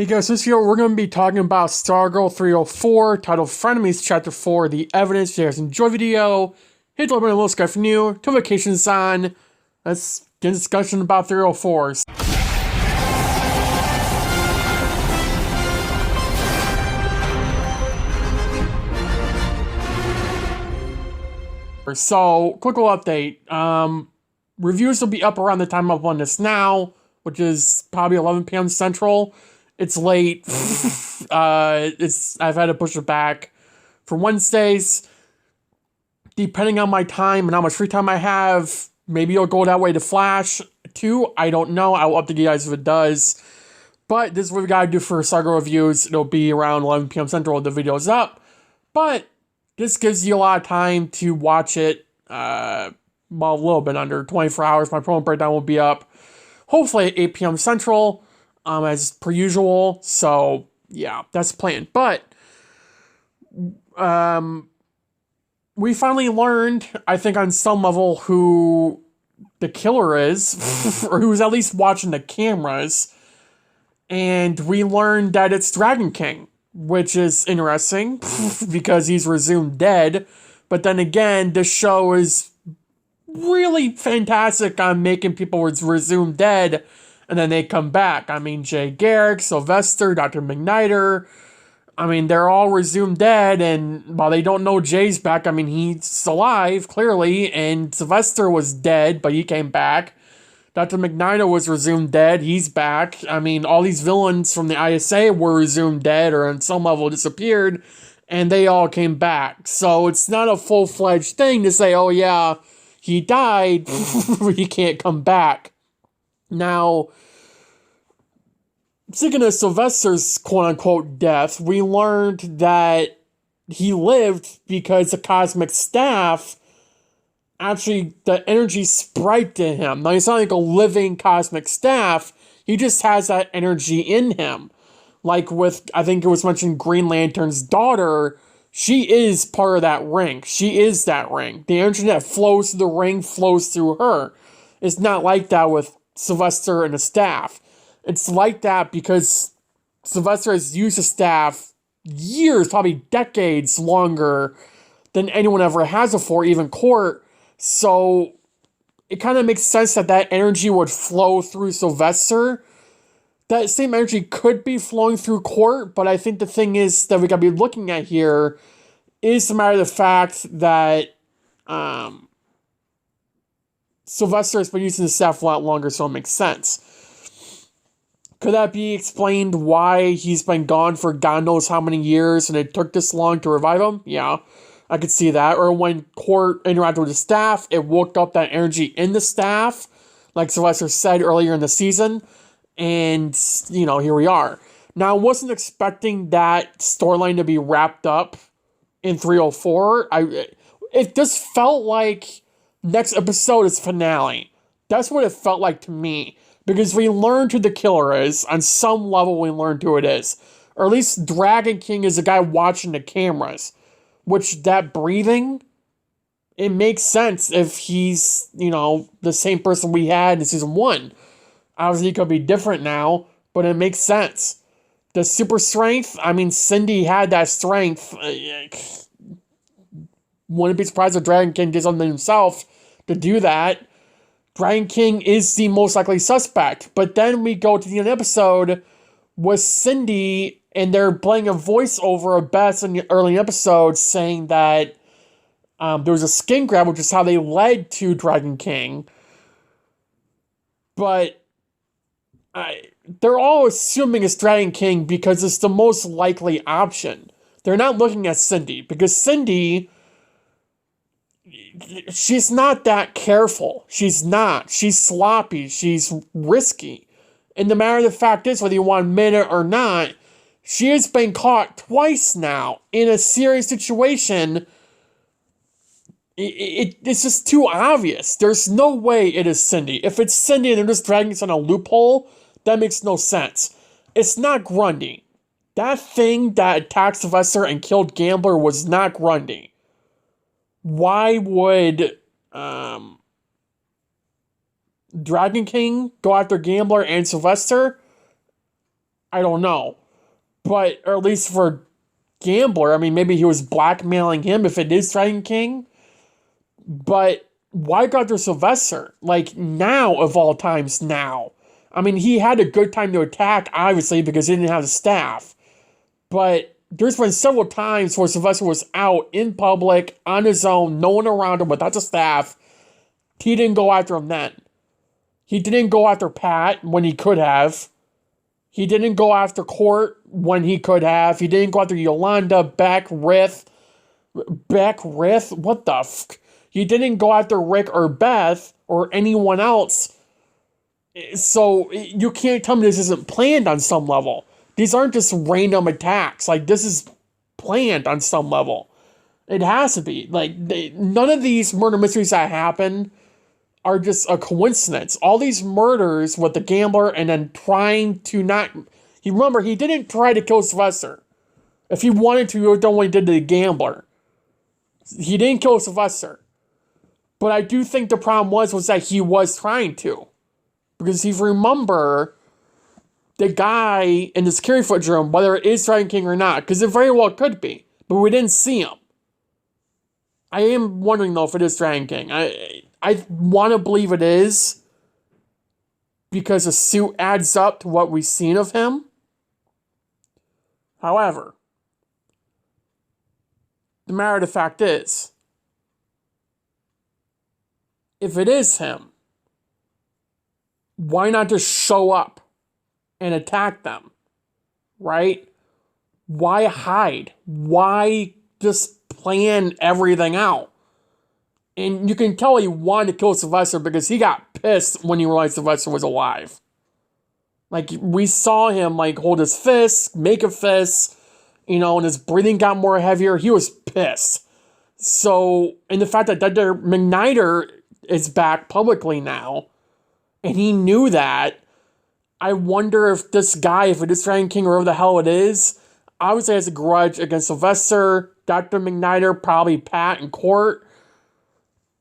Hey guys, this video we're going to be talking about Stargirl 304, titled Frenemies Chapter 4, The Evidence. If you guys enjoy the video, hit the like button below, subscribe for new, notifications on. Let's get a discussion about 304. So, quick little update. Reviews will be up around the time of on this now, which is probably 11 p.m. Central. It's late. I've had to push it back for Wednesdays. Depending on my time and how much free time I have, maybe it'll go that way to Flash too. I don't know. I will update you guys if it does. But this is what we gotta do for Stargirl reviews. It'll be around 11 p.m. Central when the video's up. But this gives you a lot of time to watch it. Well, a little bit under 24 hours. My promo breakdown will be up hopefully at 8 p.m. Central. As per usual, so yeah, that's the plan. But we finally learned, I think on some level, who the killer is, or who's at least watching the cameras, and we learned that it's Dragon King, which is interesting, because he's resumed dead. But then again, this show is really fantastic on making people resume dead, and then they come back. I mean, Jay Garrick, Sylvester, Dr. McNider. I mean, they're all resumed dead, and while they don't know Jay's back, I mean, he's alive, clearly, and Sylvester was dead, but he came back. Dr. McNider was resumed dead, he's back. I mean, all these villains from the ISA were resumed dead, or on some level disappeared, and they all came back. So it's not a full-fledged thing to say, oh yeah, he died, he can't come back. Now, speaking of Sylvester's quote-unquote death, we learned that he lived because the cosmic staff, actually, the energy sprite to him. Now, he's not like a living cosmic staff, he just has that energy in him. Like with, I think it was mentioned, Green Lantern's daughter, she is part of that ring. She is that ring. The energy that flows through the ring flows through her. It's not like that with Sylvester and the staff. It's like that because Sylvester has used the staff years, probably decades longer than anyone ever has before, even Court. So it kind of makes sense that that energy would flow through Sylvester. That same energy could be flowing through Court, but I think the thing is that we gotta be looking at here is the matter of the fact that Sylvester has been using the staff a lot longer, so it makes sense. Could that be explained why he's been gone for God knows how many years and it took this long to revive him? Yeah, I could see that. Or when Court interacted with the staff, it woke up that energy in the staff, like Sylvester said earlier in the season. And, you know, here we are. Now, I wasn't expecting that storyline to be wrapped up in 304. It just felt like next episode is finale. That's what it felt like to me. Because we learned who the killer is. On some level, we learned who it is. Or at least Dragon King is the guy watching the cameras. Which, that breathing, it makes sense if he's, you know, the same person we had in season 1. Obviously, it could be different now, but it makes sense. The super strength, I mean, Cindy had that strength. Wouldn't be surprised if Dragon King did something himself to do that. Dragon King is the most likely suspect. But then we go to the end of the episode with Cindy, and they're playing a voiceover of Beth in the early episode saying that there was a skin grab, which is how they led to Dragon King. But they're all assuming it's Dragon King because it's the most likely option. They're not looking at Cindy, because Cindy, she's not that careful. She's not. She's sloppy. She's risky. And the matter of the fact is, whether you want to admit it or not, she has been caught twice now in a serious situation. It's just too obvious. There's no way it is Cindy. If it's Cindy and they're just dragging us on a loophole, that makes no sense. It's not Grundy. That thing that attacked Sylvester and killed Gambler was not Grundy. Why would Dragon King go after Gambler and Sylvester? I don't know. But, or at least for Gambler, I mean, maybe he was blackmailing him if it is Dragon King. But why go after Sylvester? Like, now of all times, now. I mean, he had a good time to attack, obviously, because he didn't have the staff. But there's been several times where Sylvester was out in public, on his own, no one around him, without the staff. He didn't go after him then. He didn't go after Pat when he could have. He didn't go after Court when he could have. He didn't go after Yolanda, Beck, Rith. What the fuck? He didn't go after Rick or Beth or anyone else. So you can't tell me this isn't planned on some level. These aren't just random attacks. Like, this is planned on some level. It has to be. Like, none of these murder mysteries that happen are just a coincidence. All these murders with the Gambler and then trying to not... Remember, he didn't try to kill Sylvester. If he wanted to, he would have done what he did to the Gambler. He didn't kill Sylvester. But I do think the problem was that he was trying to. Because if you remember, the guy in the security footage room, whether it is Dragon King or not, because it very well could be, but we didn't see him. I am wondering, though, if it is Dragon King. I want to believe it is, because the suit adds up to what we've seen of him. However, the matter of the fact is, if it is him, why not just show up and attack them, right? Why hide? Why just plan everything out? And you can tell he wanted to kill Sylvester because he got pissed when he realized Sylvester was alive. Like, we saw him, like, hold his fist, make a fist, and his breathing got more heavier. He was pissed. So, and the fact that Dr. McNider is back publicly now, and he knew that, I wonder if this guy, if it is Dragon King or whoever the hell it is, obviously has a grudge against Sylvester, Dr. McNider, probably Pat and Court.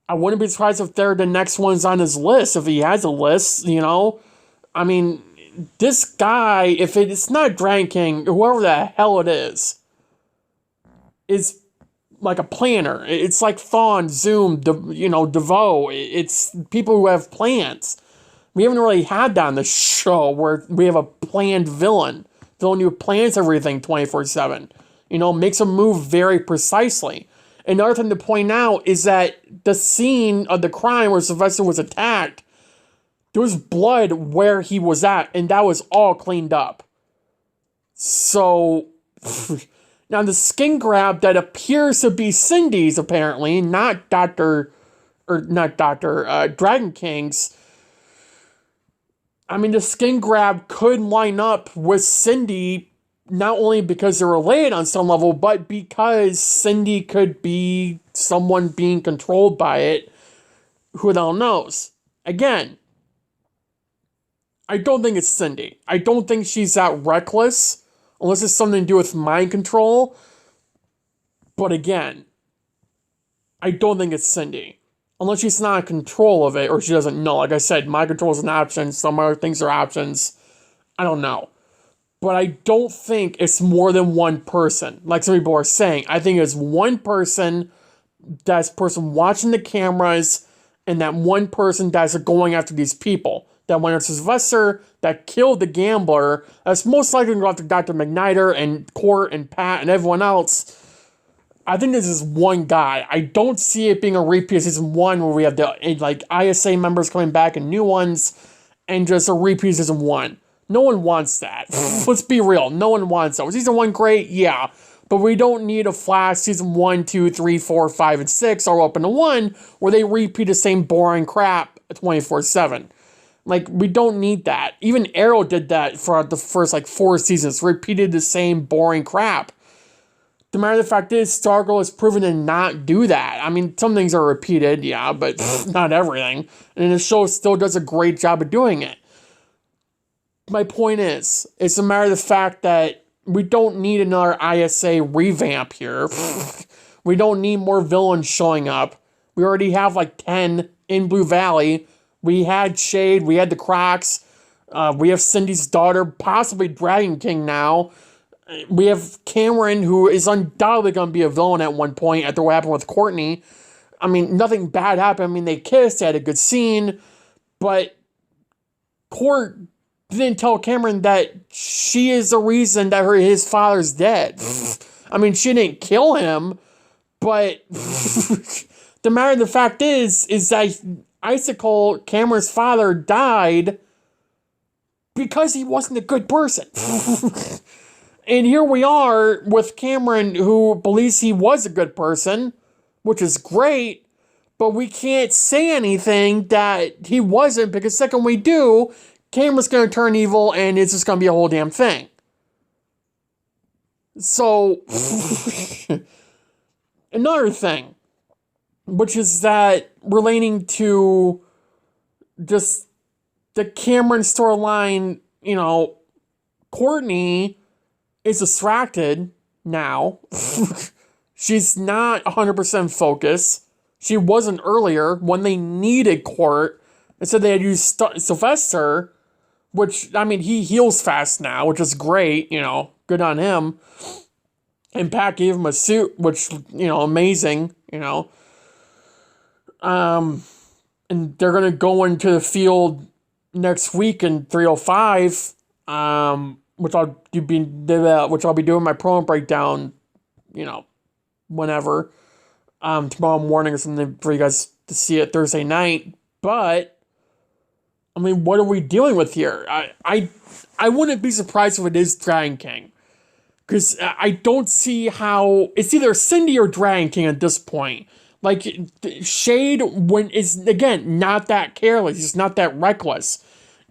I wouldn't be surprised if they're the next ones on his list, if he has a list, I mean, this guy, if it's not Dragon King, whoever the hell it is like a planner. It's like Thawne, Zoom, DeVoe. It's people who have plans. We haven't really had that on the show where we have a planned villain who plans everything 24/7. Makes a move very precisely. Another thing to point out is that the scene of the crime where Sylvester was attacked, there was blood where he was at, and that was all cleaned up. So, now the skin grab that appears to be Cindy's, apparently, not Dragon King's. I mean, the skin grab could line up with Cindy, not only because they're related on some level, but because Cindy could be someone being controlled by it. Who the hell knows? Again, I don't think it's Cindy. I don't think she's that reckless, unless it's something to do with mind control. But again, I don't think it's Cindy. Unless she's not in control of it, or she doesn't know. Like I said, mind control is an option. Some other things are options. I don't know. But I don't think it's more than one person. Like some people are saying. I think it's one person, that's person watching the cameras, and that one person that's going after these people. That went after Sylvester, that killed the Gambler, that's most likely going to go after Dr. McNider and Court and Pat and everyone else. I think this is one guy. I don't see it being a repeat of season 1 where we have the ISA members coming back and new ones, and just a repeat of season 1. No one wants that. Let's be real. No one wants that. Was season 1 great? Yeah. But we don't need a flash season 1, 2, 3, 4, 5, and 6 all up into 1 where they repeat the same boring crap 24/7. Like, we don't need that. Even Arrow did that for the first 4 seasons. Repeated the same boring crap. The matter of the fact is, Stargirl has proven to not do that. I mean, some things are repeated, yeah, but not everything. And the show still does a great job of doing it. My point is, it's a matter of the fact that we don't need another ISA revamp here. We don't need more villains showing up. We already have 10 in Blue Valley. We had Shade, we had the Crocs. We have Cindy's daughter, possibly Dragon King now. We have Cameron, who is undoubtedly going to be a villain at one point after what happened with Courtney. I mean, nothing bad happened. I mean, they kissed, they had a good scene, but Court didn't tell Cameron that she is the reason that his father's dead. I mean, she didn't kill him, but the matter of the fact is that Icicle, Cameron's father, died because he wasn't a good person. And here we are with Cameron, who believes he was a good person, which is great, but we can't say anything that he wasn't, because the second we do, Cameron's going to turn evil, and it's just going to be a whole damn thing. So, another thing, which is that relating to just the Cameron storyline, you know, Courtney is distracted now. She's not 100% focused. She wasn't earlier when they needed Court. Instead, they had used Sylvester, which, I mean, he heals fast now, which is great, you know, good on him. And Pat gave him a suit, which, you know, amazing, you know. And they're going to go into the field next week in 305, which I'll be doing my promo breakdown, you know, whenever, tomorrow morning or something for you guys to see it Thursday night. But I mean, what are we dealing with here? I wouldn't be surprised if it is Dragon King, because I don't see how it's either Cindy or Dragon King at this point. Like, Shade is again not that careless, he's not that reckless.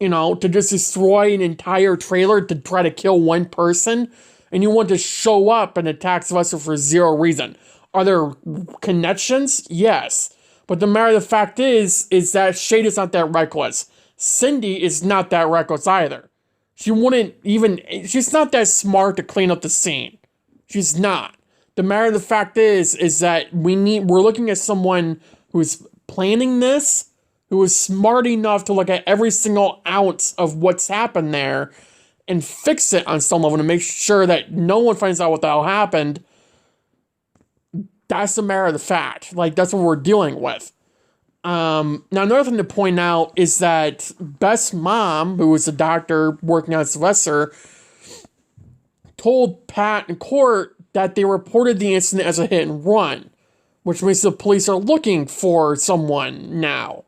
You know, to just destroy an entire trailer to try to kill one person, and you want to show up and attack Sylvester for zero reason. Are there connections? Yes. But the matter of the fact is that Shade is not that reckless. Cindy is not that reckless either. She's not that smart to clean up the scene. She's not. The matter of the fact is that we're looking at someone who's planning this, who is smart enough to look at every single ounce of what's happened there and fix it on some level to make sure that no one finds out what the hell happened. That's the matter of the fact. Like, that's what we're dealing with. Now, another thing to point out is that Beth's mom, who was a doctor working on Sylvester, told Pat and Court that they reported the incident as a hit and run, which means the police are looking for someone now.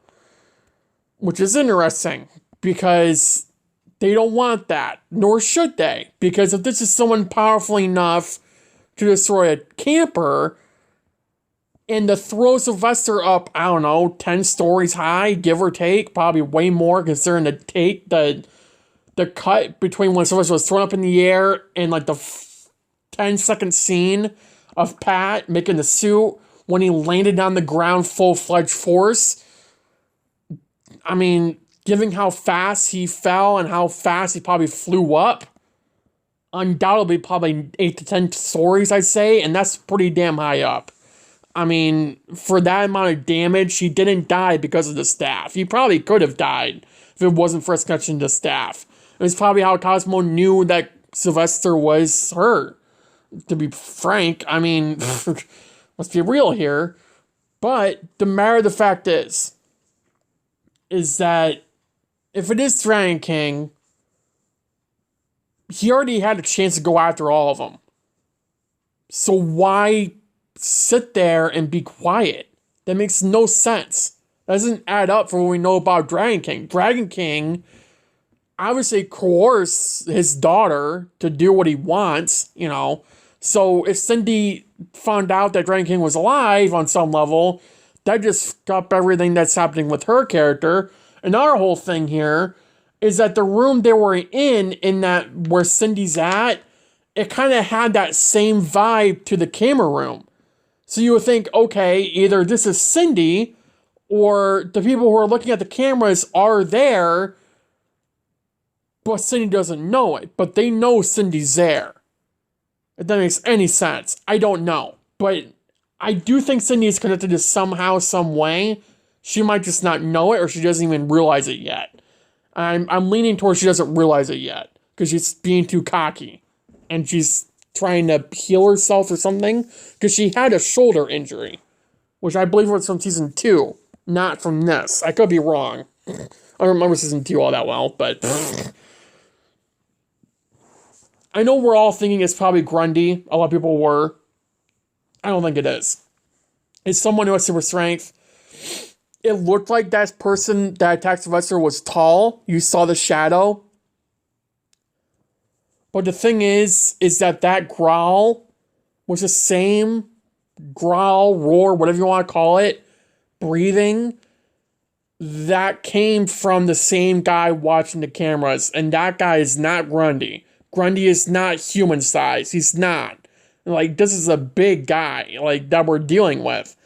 Which is interesting, because they don't want that, nor should they. Because if this is someone powerful enough to destroy a camper, and to throw Sylvester up, I don't know, 10 stories high, give or take, probably way more, considering the cut between when Sylvester was thrown up in the air and like the 10-second scene of Pat making the suit when he landed on the ground full-fledged force. I mean, given how fast he fell and how fast he probably flew up, undoubtedly probably 8 to 10 stories, I'd say, and that's pretty damn high up. I mean, for that amount of damage, he didn't die because of the staff. He probably could have died if it wasn't for his connection to staff. It was probably how Cosmo knew that Sylvester was her. To be frank, I mean, let's be real here. But the matter of the fact is that if it is Dragon King, he already had a chance to go after all of them. So why sit there and be quiet? That makes no sense. That doesn't add up for what we know about Dragon King. Dragon King obviously coerced his daughter to do what he wants, you know. So if Cindy found out that Dragon King was alive on some level, that just stopped everything that's happening with her character. And our whole thing here is that the room they were in that where Cindy's at, it kind of had that same vibe to the camera room. So you would think, okay, either this is Cindy, or the people who are looking at the cameras are there, but Cindy doesn't know it. But they know Cindy's there. If that makes any sense. I don't know. But I do think Cindy is connected to somehow, some way. She might just not know it, or she doesn't even realize it yet. I'm leaning towards she doesn't realize it yet because she's being too cocky, and she's trying to heal herself or something because she had a shoulder injury, which I believe was from season 2, not from this. I could be wrong. I don't remember season 2 all that well, but I know we're all thinking it's probably Grundy. A lot of people were. I don't think it is. It's someone who has super strength. It looked like that person that attacked Sylvester was tall. You saw the shadow. But the thing is that growl was the same growl, roar, whatever you want to call it, breathing, that came from the same guy watching the cameras. And that guy is not Grundy. Grundy is not human size. He's not. Like, this is a big guy, like, that we're dealing with.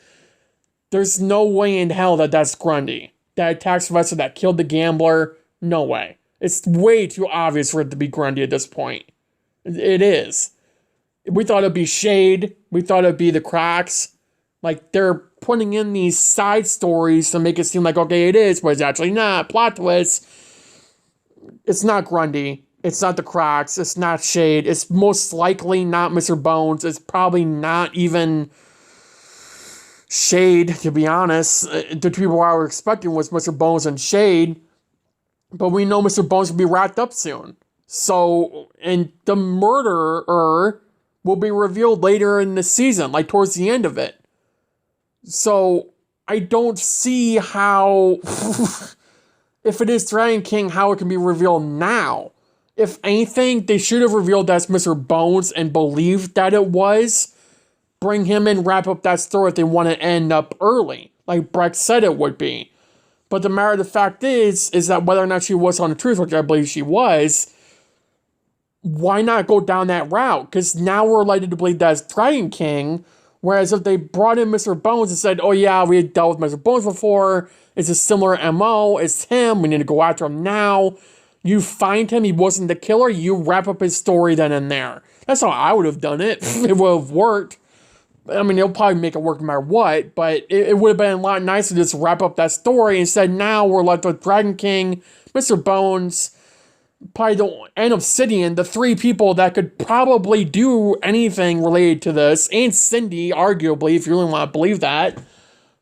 There's no way in hell that that's Grundy. That attacked Sylvester, that killed the gambler. No way. It's way too obvious for it to be Grundy at this point. It is. We thought it'd be Shade. We thought it'd be the Cracks. Like, they're putting in these side stories to make it seem like, okay, it is, but it's actually not. Plot twist. It's not Grundy. It's not the Cracks. It's not Shade. It's most likely not Mr. Bones. It's probably not even Shade, to be honest. The two people I was expecting was Mr. Bones and Shade. But we know Mr. Bones will be wrapped up soon. So, and the murderer will be revealed later in the season, like towards the end of it. So, I don't see how, if it is Dragon King, how it can be revealed now. If anything, they should have revealed that's Mr. Bones and believed that it was. Bring him in, wrap up that story if they want to end up early, like Breck said it would be. But the matter of the fact is that whether or not she was on the truth, which I believe she was, why not go down that route? Because now we're led to believe that's Dragon King, whereas if they brought in Mr. Bones and said, oh yeah, we had dealt with Mr. Bones before, it's a similar MO, it's him, we need to go after him now. You find him, he wasn't the killer, you wrap up his story then and there. That's how I would have done it. It would have worked. I mean, it'll probably make it work no matter what, but it would have been a lot nicer to just wrap up that story. Instead, now we're left with Dragon King, Mr. Bones, and Obsidian, the 3 people that could probably do anything related to this, and Cindy, arguably, if you really want to believe that.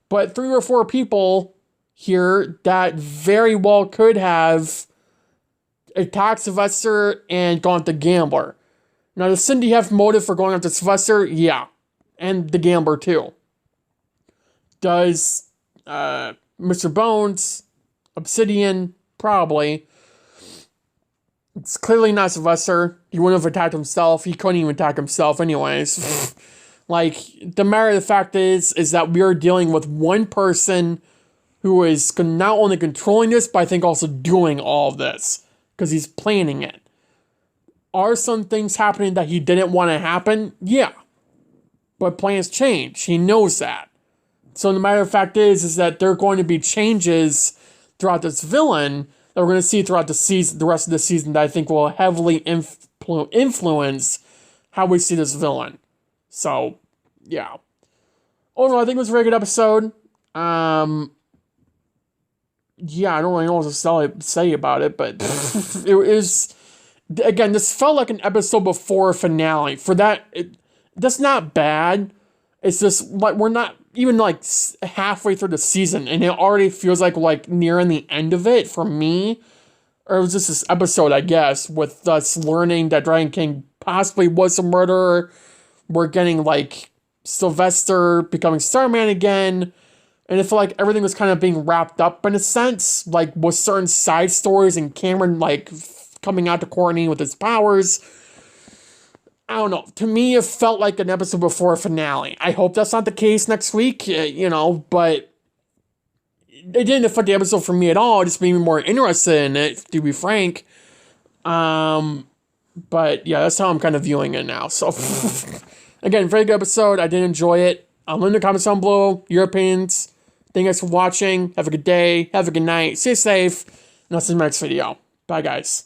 But 3 or 4 people here that very well could have attacked Sylvester and gone to Gambler. Now, does Cindy have motive for going after Sylvester? Yeah. And the Gambler, too. Does Mr. Bones, Obsidian, probably. It's clearly not Sylvester. He wouldn't have attacked himself. He couldn't even attack himself anyways. Like, the matter of the fact is that we are dealing with one person who is not only controlling this, but I think also doing all of this. Because he's planning it. Are some things happening that he didn't want to happen? Yeah. But plans change. He knows that. So the matter of fact is that there are going to be changes throughout this villain that we're going to see throughout the season, the rest of the season, that I think will heavily influence how we see this villain. So, yeah. Overall, I think it was a very good episode. Yeah, I don't really know what to say about it, but it was, again, this felt like an episode before a finale. For that, that's not bad. It's just, like, we're not even, like, halfway through the season, and it already feels like nearing the end of it for me. Or it was just this episode, I guess, with us learning that Dragon King possibly was a murderer. We're getting, like, Sylvester becoming Starman again. And it felt like everything was kind of being wrapped up in a sense, like with certain side stories and Cameron like coming out to Courtney with his powers. I don't know. To me, it felt like an episode before a finale. I hope that's not the case next week, but it didn't affect the episode for me at all. It just made me more interested in it, to be frank. But yeah, that's how I'm kind of viewing it now. So, again, very good episode. I did enjoy it. Let me know in the comments down below your opinions. Thank you guys for watching. Have a good day. Have a good night. Stay safe. And I'll see you in the next video. Bye, guys.